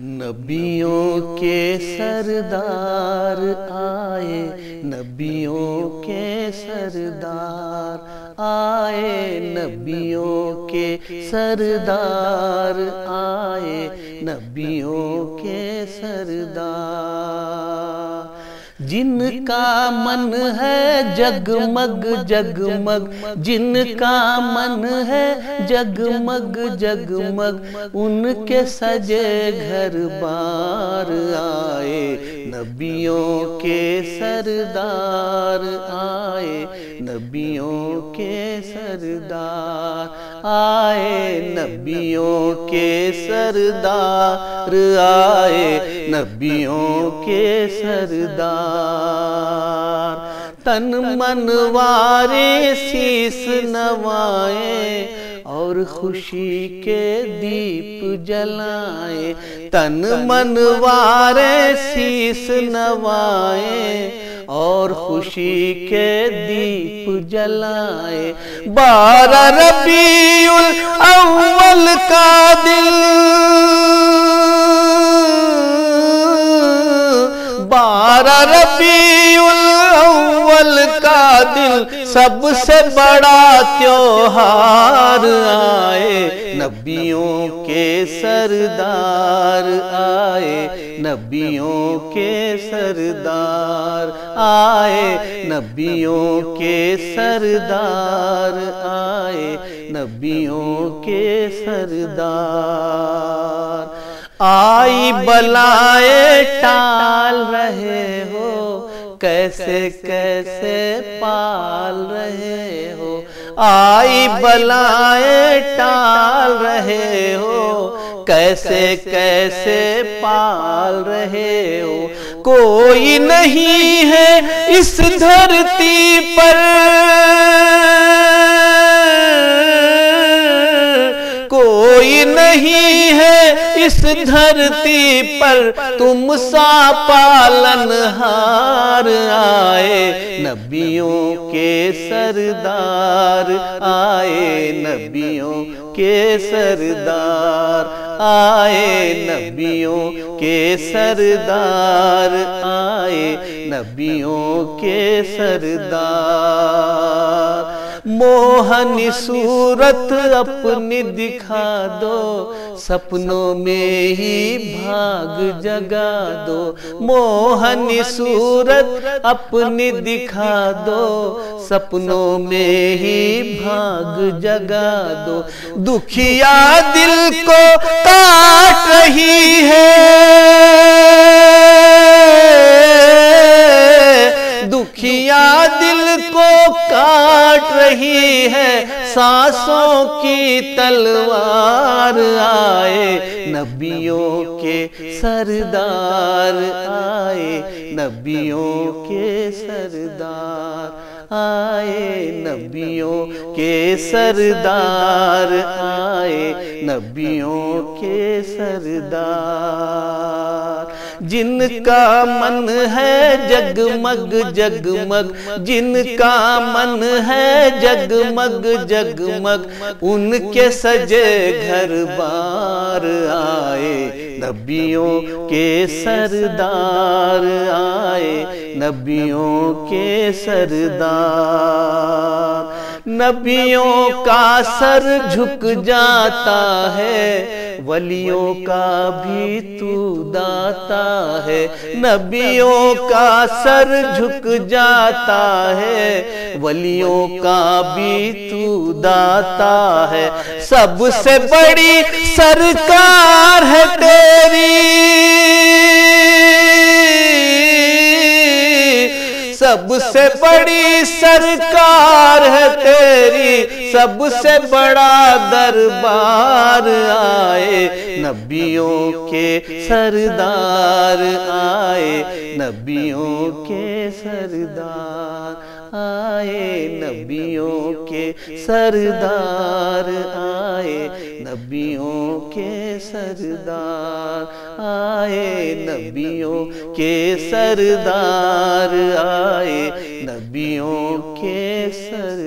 نبیوں کے سردار آئے، نبیوں کے سردار آئے، نبیوں کے سردار آئے، نبیوں کے سردار جن کا من ہے جگمگ جگمگ، جن کا من ہے جگمگ جگمگ، ان کے سجے گھر بار آئے، نبیوں کے سردار آئے، نبیوں کے سردار آئے، نبیوں کے سردار آئے، نبیوں کے سردار تن من وارے سیس نوائے اور خوشی کے دیپ جلائے، تن من وارے سیس نوائے اور خوشی کے دیپ جلائے، 12 ربیع الاول کا دل، 12 ربیع الاول کا دل سب سے بڑا تیوہار آئے، نبیوں کے سردار آئے، نبیوں کے سردار آئے، نبیوں کے سردار آئے، نبیوں کے سردار آئی بلائے ٹال رہے ہو، کیسے کیسے پال رہے ہو، آئی بلائے ٹال رہے ہو، کیسے کیسے پال رہے ہو، کوئی نہیں ہے اس دھرتی پر، کوئی نہیں ہے اس دھرتی پر تم سا پالنہار آئے، نبیوں کے سردار آئے، نبیوں کے سردار آئے، نبیوں کے سردار آئے، نبیوں کے سردار موہنی صورت اپنی دکھا دو، سپنوں میں ہی بھاگ جگا دو، موہنی صورت اپنی دکھا دو، سپنوں میں ہی بھاگ جگا دو، دکھیا دل کو کاٹ رہی ہے، دکھیا دل کو کاٹ رہی ہے سانسوں کی تلوار آئے، نبیوں کے سردار آئے، نبیوں کے سردار آئے، نبیوں کے سردار آئے، نبیوں کے سردار جن کا من ہے جگمگ جگمگ، جن کا من ہے جگمگ جگمگ، ان کے سجے گھر بار آئے، نبیوں کے سردار آئے، نبیوں کے سردار نبیوں کا سر جھک جاتا ہے، ولیوں کا بھی تو داتا ہے، نبیوں کا سر جھک جاتا ہے، ولیوں کا بھی تو داتا ہے، سب سے بڑی سرکار ہے تیری، سب سے بڑی سرکار ہے تیری، سب سے بڑا دربار آئے، نبیوں کے سردار آئے، نبیوں کے سردار آئے، نبیوں کے سردار آئے، نبیوں کے سردار آئے، نبیوں کے سردار آئے، نبیوں کے سردار